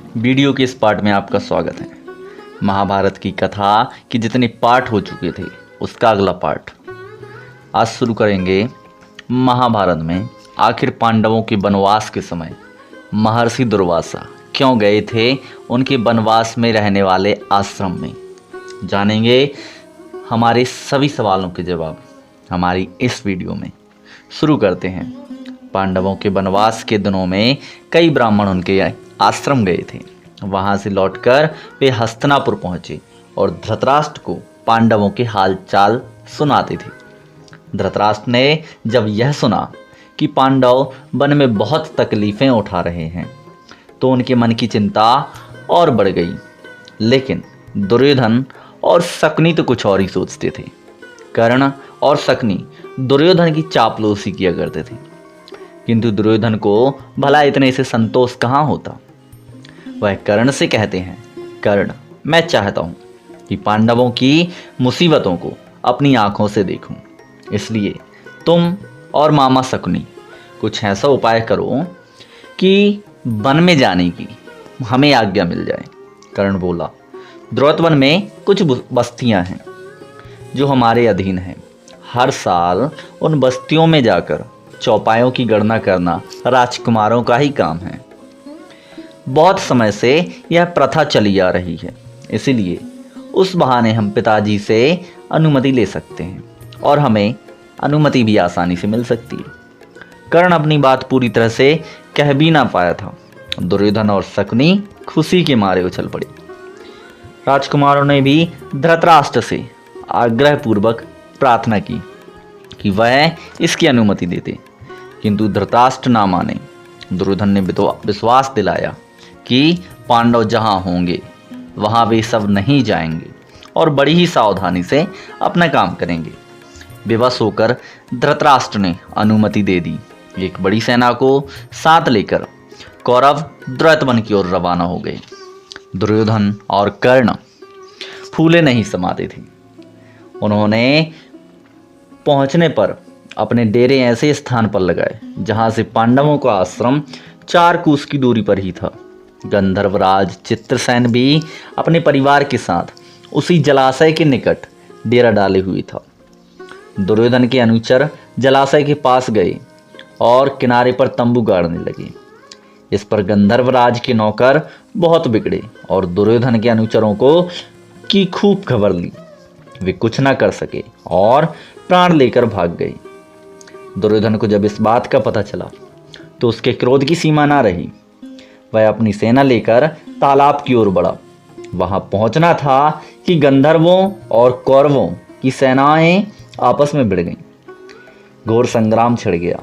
Video के इस part में आपका स्वागत है। महाभारत की कथा के जितने पार्ट हो चुके थे उसका अगला पार्ट आज शुरू करेंगे। महाभारत में आखिर पांडवों के वनवास के समय महर्षि दुर्वासा क्यों गए थे उनके वनवास में रहने वाले आश्रम में, जानेंगे हमारे सभी सवालों के जवाब हमारी इस वीडियो में। शुरू करते हैं। पांडवों के वनवास के दिनों में कई ब्राह्मण उनके आश्रम गए थे। वहां से लौटकर वे हस्तिनापुर पहुंचे और धृतराष्ट्र को पांडवों के हालचाल सुनाते थे। धृतराष्ट्र ने जब यह सुना कि पांडव वन में बहुत तकलीफें उठा रहे हैं तो उनके मन की चिंता और बढ़ गई। लेकिन दुर्योधन और शकुनी तो कुछ और ही सोचते थे। कर्ण और शकुनी दुर्योधन की चापलूसी किया करते थे, किंतु दुर्योधन को भला इतने से संतोष कहाँ होता। वह कर्ण से कहते हैं, कर्ण, मैं चाहता हूँ कि पांडवों की मुसीबतों को अपनी आंखों से देखूं, इसलिए तुम और मामा शकुनी कुछ ऐसा उपाय करो कि वन में जाने की हमें आज्ञा मिल जाए। कर्ण बोला, द्रौतवन में कुछ बस्तियां हैं जो हमारे अधीन हैं। हर साल उन बस्तियों में जाकर चौपायों की गणना करना राजकुमारों का ही काम है। बहुत समय से यह प्रथा चली आ रही है, इसीलिए उस बहाने हम पिताजी से अनुमति ले सकते हैं और हमें अनुमति भी आसानी से मिल सकती है। कर्ण अपनी बात पूरी तरह से कह भी ना पाया था। दुर्योधन और शकुनी खुशी के मारे उछल पड़े। राजकुमारों ने भी धृतराष्ट्र से आग्रहपूर्वक प्रार्थना की कि वह इसकी अनुमति देते, किंतु धृतराष्ट्र ना माने। दुर्योधन ने विश्वास दिलाया कि पांडव जहां होंगे वहां वे सब नहीं जाएंगे और बड़ी ही सावधानी से अपना काम करेंगे। विवश होकर धृतराष्ट्र ने अनुमति दे दी। एक बड़ी सेना को साथ लेकर कौरव द्रौतवन की ओर रवाना हो गए। दुर्योधन और कर्ण फूले नहीं समाते थे। उन्होंने पहुंचने पर अपने डेरे ऐसे स्थान पर लगाए जहां से पांडवों का आश्रम 4 कोस की दूरी पर ही था। गंधर्वराज चित्रसेन भी अपने परिवार के साथ उसी जलाशय के निकट डेरा डाले हुए था। दुर्योधन के अनुचर जलाशय के पास गए और किनारे पर तंबू गाड़ने लगे। इस पर गंधर्वराज के नौकर बहुत बिगड़े और दुर्योधन के अनुचरों को की खूब खबर ली। वे कुछ ना कर सके और प्राण लेकर भाग गए। दुर्योधन को जब इस बात का पता चला तो उसके क्रोध की सीमा ना रही। वह अपनी सेना लेकर तालाब की ओर बढ़ा। वहां पहुंचना था कि गंधर्वों और कौरवों की सेनाएं आपस में भिड़ गईं। घोर संग्राम छिड़ गया।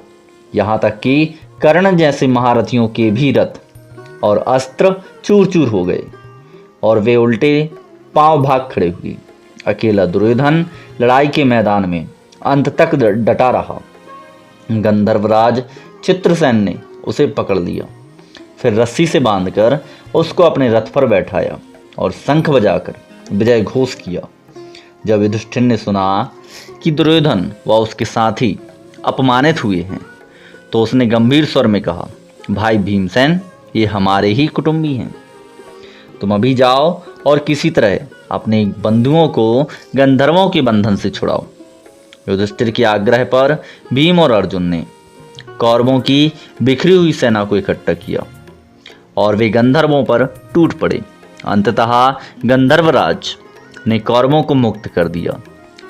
यहां तक कि कर्ण जैसे महारथियों के भी रथ और अस्त्र चूर चूर हो गए और वे उल्टे पांव भाग खड़े हुए। अकेला दुर्योधन लड़ाई के मैदान में अंत तक डटा रहा। गंधर्वराज चित्रसेन ने उसे पकड़ लिया, फिर रस्सी से बांधकर उसको अपने रथ पर बैठाया और शंख बजाकर विजय घोष किया। जब युधिष्ठिर ने सुना कि दुर्योधन व उसके साथी अपमानित हुए हैं तो उसने गंभीर स्वर में कहा, भाई भीमसेन, ये हमारे ही कुटुंबी हैं। तुम अभी जाओ और किसी तरह अपने बंधुओं को गंधर्वों के बंधन से छुड़ाओ। युधिष्ठिर के आग्रह पर भीम और अर्जुन ने कौरवों की बिखरी हुई सेना को इकट्ठा किया और वे गंधर्वों पर टूट पड़े। अंततः गंधर्वराज ने कौरवों को मुक्त कर दिया।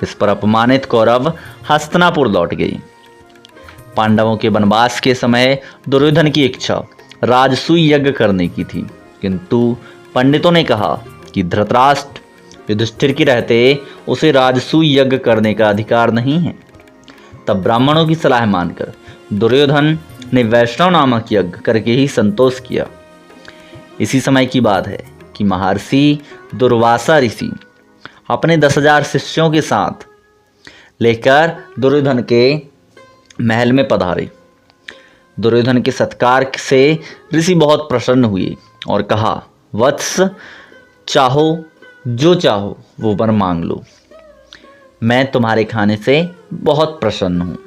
इस पर अपमानित कौरव हस्तिनापुर लौट गए। पांडवों के वनवास के समय दुर्योधन की इच्छा राजसूय यज्ञ करने की थी, किंतु पंडितों ने कहा कि धृतराष्ट्र युधिष्ठिर के रहते उसे राजसूय यज्ञ करने का अधिकार नहीं है। तब ब्राह्मणों की सलाह मानकर दुर्योधन ने वैष्णव नामक यज्ञ करके ही संतोष किया। इसी समय की बात है कि महर्षि दुर्वासा ऋषि अपने 10,000 शिष्यों के साथ लेकर दुर्योधन के महल में पधारे। दुर्योधन के सत्कार से ऋषि बहुत प्रसन्न हुए और कहा, वत्स, चाहो जो चाहो वो वर मांग लो, मैं तुम्हारे खाने से बहुत प्रसन्न हूँ।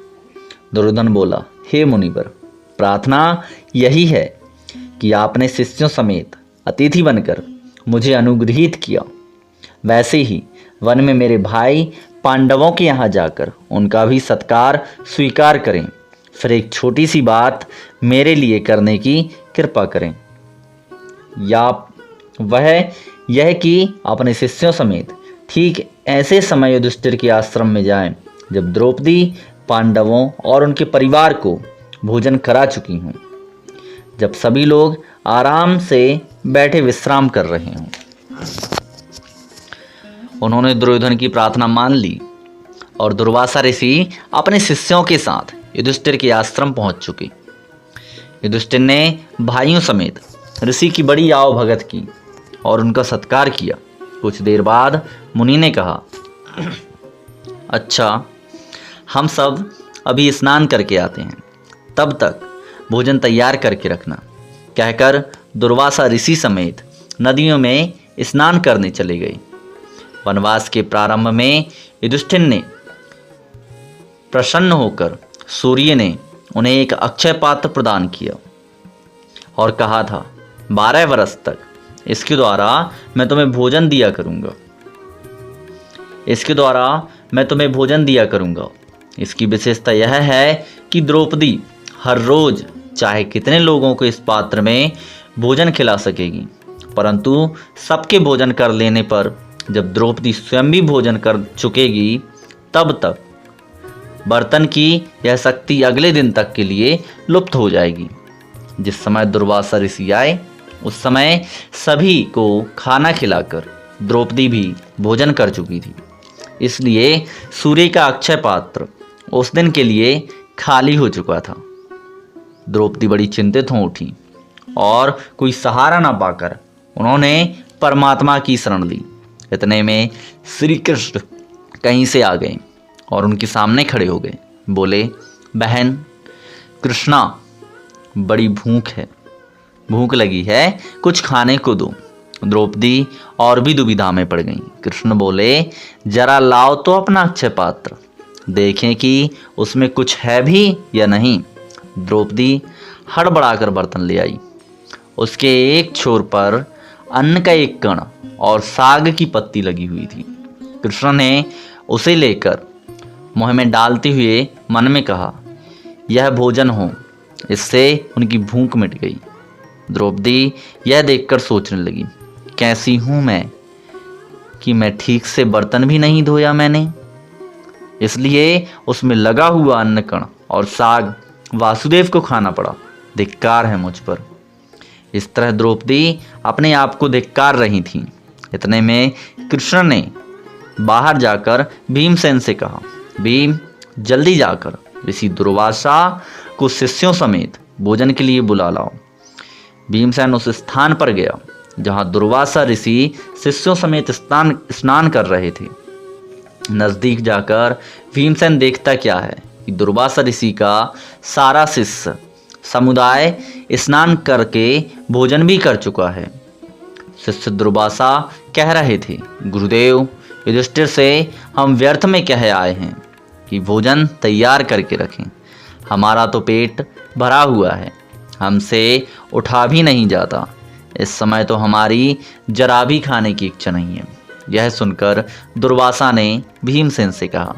दुर्योधन बोला, हे मुनिवर, प्रार्थना यही है कि आपने शिष्यों समेत अतिथि बनकर मुझे अनुग्रहित किया, वैसे ही वन में मेरे भाई पांडवों के यहाँ जाकर उनका भी सत्कार स्वीकार करें। फिर एक छोटी सी बात मेरे लिए करने की कृपा करें, या वह यह कि अपने शिष्यों समेत ठीक ऐसे समय युधिष्ठिर के आश्रम में जाएं जब द्रौपदी पांडवों और उनके परिवार को भोजन करा चुकी हूँ, जब सभी लोग आराम से बैठे विश्राम कर रहे हों। उन्होंने दुर्योधन की प्रार्थना मान ली और दुर्वासा ऋषि अपने शिष्यों के साथ युधिष्ठिर के आश्रम पहुंच चुके। युधिष्ठिर ने भाइयों समेत ऋषि की बड़ी आव भगत की और उनका सत्कार किया। कुछ देर बाद मुनि ने कहा, अच्छा, हम सब अभी स्नान करके आते हैं, तब तक भोजन तैयार करके रखना। कहकर दुर्वासा ऋषि समेत नदियों में स्नान करने चले गए। वनवास के प्रारंभ में युधिष्ठिर ने प्रसन्न होकर सूर्य ने उन्हें एक अक्षय पात्र प्रदान किया और कहा था, 12 वर्ष तक इसके द्वारा मैं तुम्हें भोजन दिया करूंगा। इसकी विशेषता यह है कि द्रौपदी हर रोज चाहे कितने लोगों को इस पात्र में भोजन खिला सकेगी, परंतु सबके भोजन कर लेने पर जब द्रौपदी स्वयं भी भोजन कर चुकेगी, तब तक बर्तन की यह शक्ति अगले दिन तक के लिए लुप्त हो जाएगी। जिस समय दुर्वासा ऋषि आए उस समय सभी को खाना खिलाकर द्रौपदी भी भोजन कर चुकी थी, इसलिए सूर्य का अक्षय पात्र उस दिन के लिए खाली हो चुका था। द्रौपदी बड़ी चिंतित हो उठी और कोई सहारा न पाकर उन्होंने परमात्मा की शरण ली। इतने में श्री कृष्ण कहीं से आ गए और उनके सामने खड़े हो गए। बोले, बहन कृष्णा, बड़ी भूख लगी है, कुछ खाने को दो। द्रौपदी और भी दुविधा में पड़ गई। कृष्ण बोले, जरा लाओ तो अपना अक्षय पात्र, देखें कि उसमें कुछ है भी या नहीं। द्रौपदी हड़बड़ाकर बर्तन ले आई। उसके एक छोर पर अन्न का एक कण और साग की पत्ती लगी हुई थी। कृष्ण ने उसे लेकर मुँह में डालते हुए मन में कहा, यह भोजन हो। इससे उनकी भूख मिट गई। द्रौपदी यह देखकर सोचने लगी, कैसी हूँ मैं कि मैं ठीक से बर्तन भी नहीं धोया मैंने, इसलिए उसमें लगा हुआ अन्न कण और साग वासुदेव को खाना पड़ा। धिक्कार है मुझ पर। इस तरह द्रौपदी अपने आप को धिक्कार रही थी। इतने में कृष्ण ने बाहर जाकर भीमसेन से कहा, भीम, जल्दी जाकर ऋषि दुर्वासा को शिष्यों समेत भोजन के लिए बुला लाओ। भीमसेन उस स्थान पर गया जहां दुर्वासा ऋषि शिष्यों समेत स्नान कर रहे थे। नजदीक जाकर भीमसेन देखता क्या है कि दुर्वासा ऋषि का सारा शिष्य समुदाय स्नान करके भोजन भी कर चुका है। शिष्य दुर्वासा कह रहे थे, गुरुदेव, युधिष्ठिर से हम व्यर्थ में कह आए हैं कि भोजन तैयार करके रखें। हमारा तो पेट भरा हुआ है, हमसे उठा भी नहीं जाता। इस समय तो हमारी जरा भी खाने की इच्छा नहीं है। यह सुनकर दुर्वासा ने भीमसेन से कहा,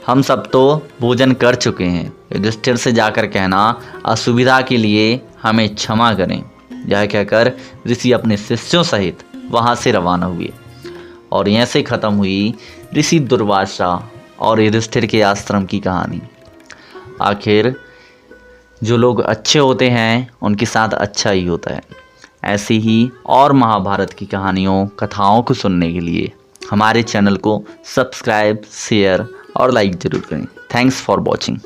हम सब तो भोजन कर चुके हैं। युधिष्ठिर से जाकर कहना, असुविधा के लिए हमें क्षमा करें। यह कहकर ऋषि अपने शिष्यों सहित वहाँ से रवाना हुए और यहाँ से खत्म हुई ऋषि दुर्वासा और युधिष्ठिर के आश्रम की कहानी। आखिर जो लोग अच्छे होते हैं उनके साथ अच्छा ही होता है। ऐसी ही और महाभारत की कहानियों, कथाओं को सुनने के लिए हमारे चैनल को सब्सक्राइब, शेयर और लाइक ज़रूर करें। Thanks for watching.